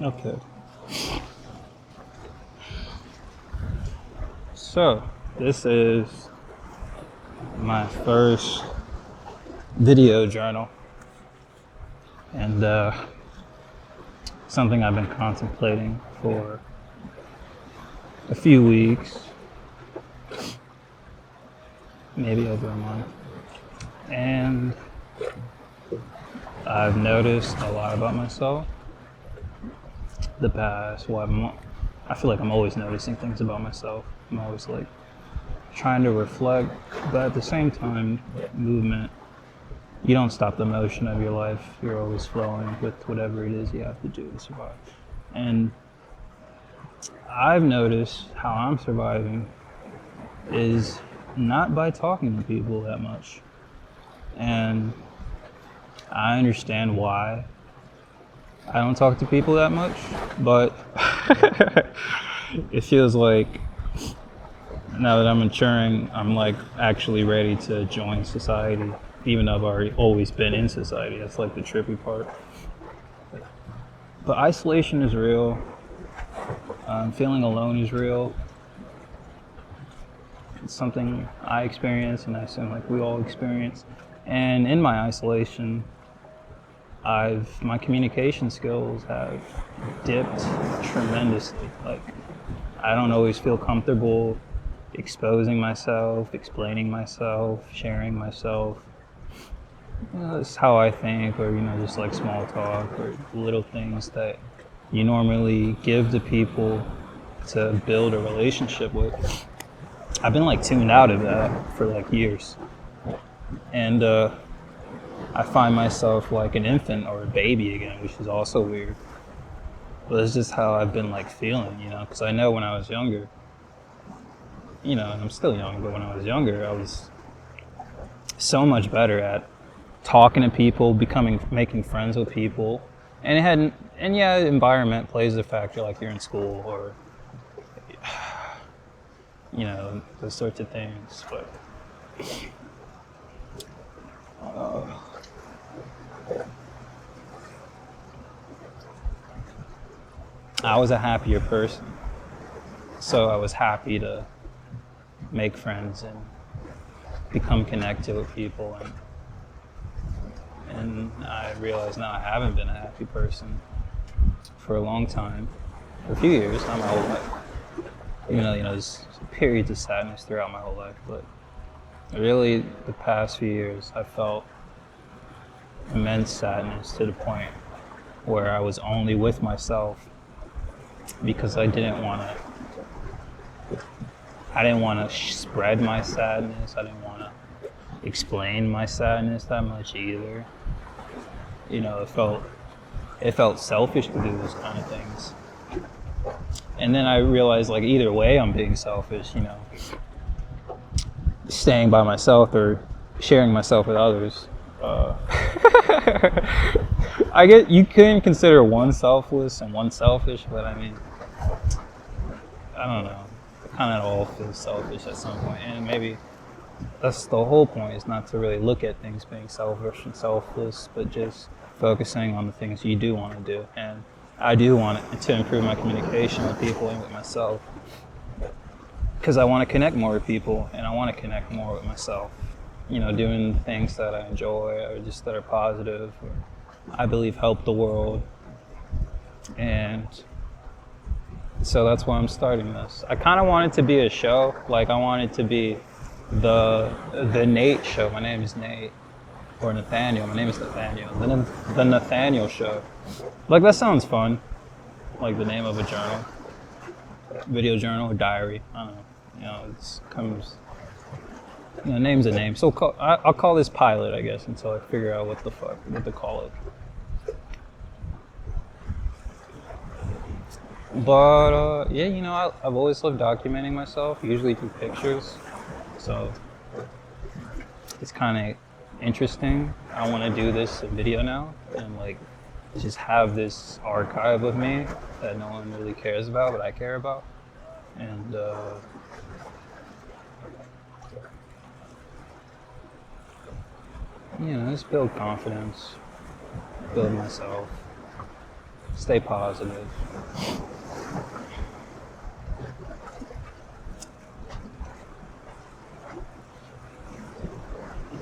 Okay. So, this is my first video journal, and something I've been contemplating for a few weeks, maybe over a month. And I've noticed a lot about myself the past, I feel like I'm always noticing things about myself. I'm always like trying to reflect, but at the same time, movement, you don't stop the motion of your life. You're always flowing with whatever it is you have to do to survive. And I've noticed how I'm surviving is not by talking to people that much. And I understand why I don't talk to people that much, but it feels like now that I'm maturing, I'm like actually ready to join society, even though I've already always been in society. That's like the trippy part. But isolation is real. Feeling alone is real. It's something I experience, and I assume like we all experience. And in my isolation, my communication skills have dipped tremendously. Like, I don't always feel comfortable exposing myself, explaining myself, sharing myself. That's how I think, or just like small talk or little things that you normally give to people to build a relationship with. I've been like tuned out of that for like years, and I find myself like an infant or a baby again, which is also weird. But it's just how I've been like feeling, because I know when I was younger, and I'm still young, but when I was younger, I was so much better at talking to people, making friends with people, and yeah, environment plays a factor, like you're in school or those sorts of things. But I was a happier person, so I was happy to make friends and become connected with people, and I realize now I haven't been a happy person for a long time, for a few years, not my whole life. There's periods of sadness throughout my whole life, but really the past few years I felt immense sadness to the point where I was only with myself because I didn't want to spread my sadness. I didn't want to explain my sadness that much either. It felt selfish to do those kind of things. And then I realized, like, either way I'm being selfish, staying by myself or sharing myself with others. I get you can consider one selfless and one selfish, but I mean, I don't know. It kind of all feels selfish at some point, and maybe that's the whole point, is not to really look at things being selfish and selfless, but just focusing on the things you do want to do. And I do want to improve my communication with people and with myself, because I want to connect more with people, and I want to connect more with myself. Doing things that I enjoy or just that are positive, or I believe help the world. And so that's why I'm starting this. I kind of want it to be a show. Like, I want it to be the Nate show. My name is Nate. Or Nathaniel. My name is Nathaniel. The Nathaniel show. Like, that sounds fun. Like the name of a journal. Video journal or diary. I don't know. It comes... name's a name. So I'll call this Pilot, I guess, until I figure out what to call it. But, yeah, I've always loved documenting myself, usually through pictures. So it's kind of interesting. I want to do this in video now and, like, just have this archive of me that no one really cares about, but I care about. And, just build confidence, build myself, stay positive.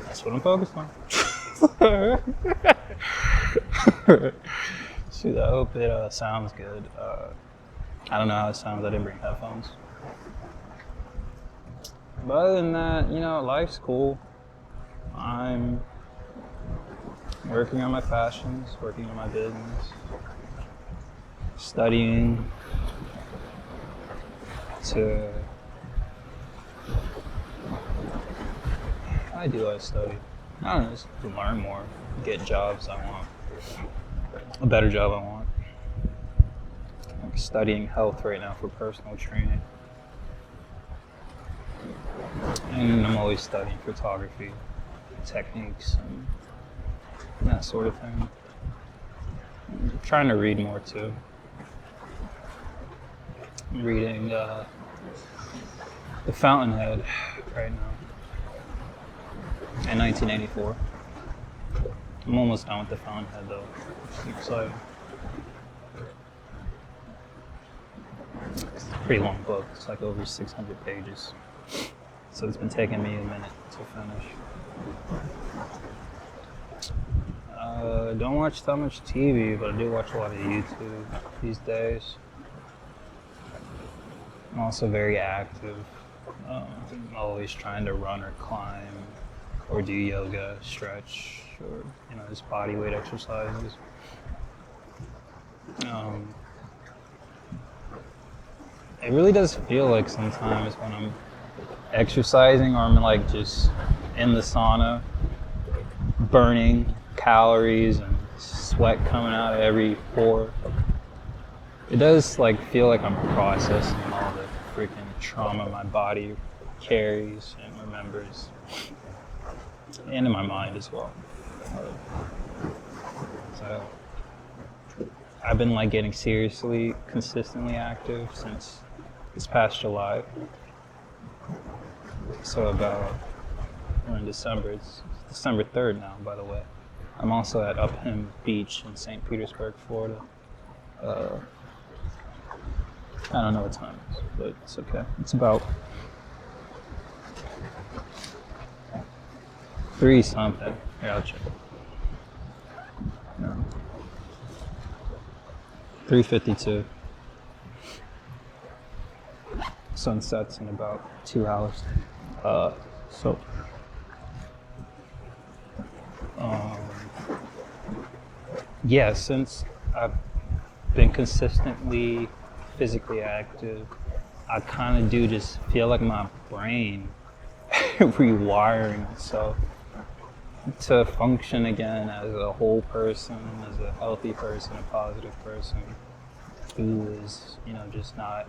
That's what I'm focused on. Shoot, I hope it sounds good. I don't know how it sounds. I didn't bring headphones. But other than that, life's cool. I'm working on my passions, working on my business, studying to... I do like study. I don't know, just to learn more, get jobs I want, a better job I want. I'm studying health right now for personal training. And I'm always studying photography, techniques, and that sort of thing. I'm trying to read more too. I'm reading The Fountainhead right now. In 1984. I'm almost done with The Fountainhead though. I'm excited. It's a pretty long book. It's like over 600 pages. So it's been taking me a minute to finish. Don't watch that much TV, but I do watch a lot of YouTube these days. I'm also very active. I'm always trying to run or climb or do yoga, stretch, or just body weight exercises. It really does feel like sometimes when I'm exercising or I'm like just in the sauna, burning calories and sweat coming out of every pore. It does feel like I'm processing all the freaking trauma my body carries and remembers. And in my mind as well. So I've been getting seriously, consistently active since this past July. So we're in December. It's December 3rd now, by the way. I'm also at Upham Beach in St. Petersburg, Florida. I don't know what time it is, but it's okay. It's about 3 something. Here, I'll check. No. 3:52. Sun sets in about 2 hours. Since I've been consistently physically active, I kind of do just feel like my brain rewiring itself to function again as a whole person, as a healthy person, a positive person who is, just not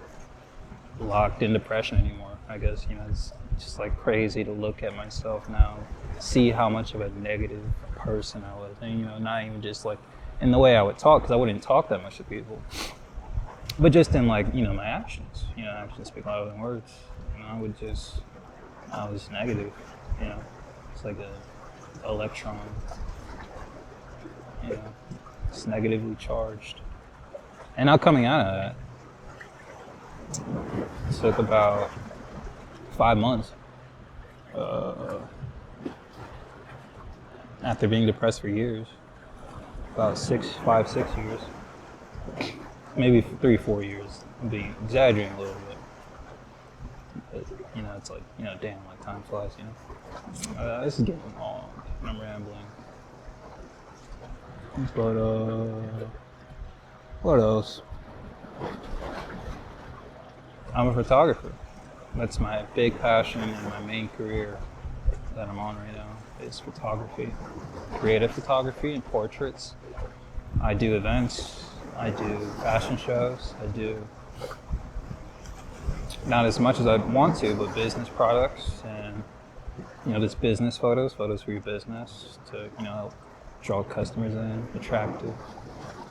locked in depression anymore. I guess, it's just crazy to look at myself now, see how much of a negative person I was, and not even just in the way I would talk, because I wouldn't talk that much to people, but just in my actions. Actions speak louder than words. I was negative. It's like a electron. It's negatively charged. And now coming out of that, it took about 5 months. After being depressed for years, about 6 years, maybe 3-4 years. I'm being exaggerating a little bit. But, it's damn, time flies, this is getting long, and I'm rambling. But, what else? I'm a photographer. That's my big passion and my main career that I'm on right now is photography. Creative photography and portraits. I do events. I do fashion shows. I do not as much as I want to, but business products and just business photos for your business to help draw customers in, attractive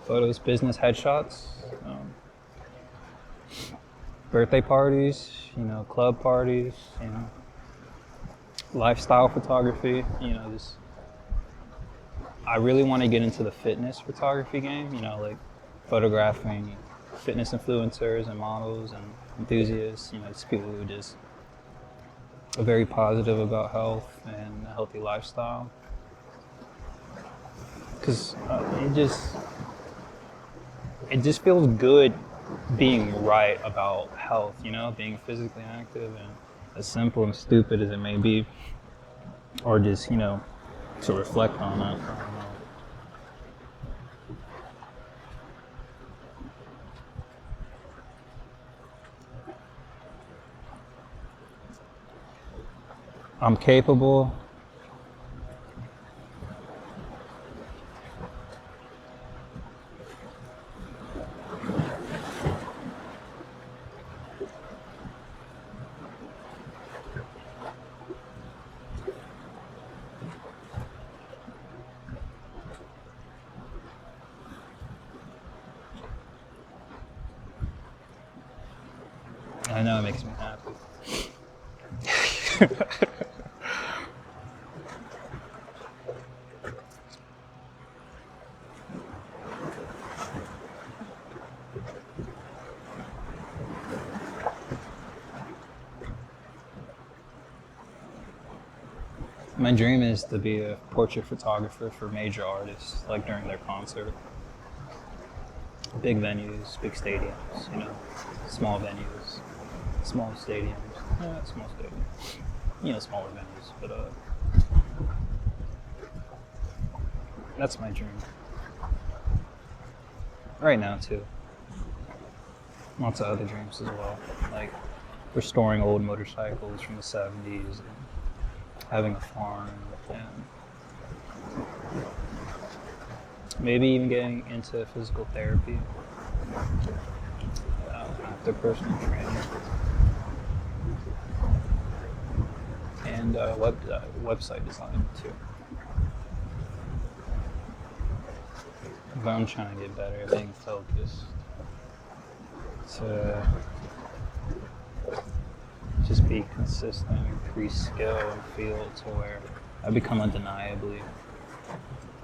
photos, business headshots, birthday parties, club parties, lifestyle photography, I really want to get into the fitness photography game, photographing fitness influencers and models and enthusiasts, just people who just are very positive about health and a healthy lifestyle. Because it just feels good being right about health, being physically active, and as simple and stupid as it may be, or just, to reflect on that. I don't know. I'm capable. I know it makes me happy. My dream is to be a portrait photographer for major artists, like during their concert. Big venues, big stadiums, small venues, small stadiums, small stadiums, smaller venues, but that's my dream. Right now too. Lots of other dreams as well, like restoring old motorcycles from the 70s, and having a farm, and maybe even getting into physical therapy after personal training, and website design too. But I'm trying to get better at being focused, to just be consistent, increase skill and feel to where I become undeniably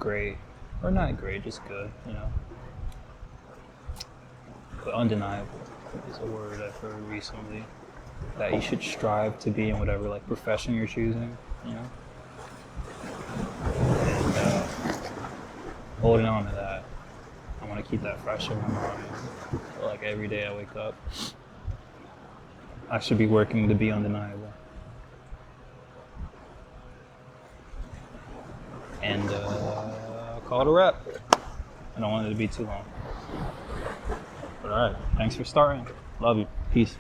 great. Or not great, just good, But undeniable is a word I've heard recently that you should strive to be in whatever profession you're choosing, And holding on to that, I want to keep that fresh in my mind. So every day I wake up, I should be working to be undeniable. And I'll call it a wrap. I don't want it to be too long. But alright, thanks for starting. Love you. Peace.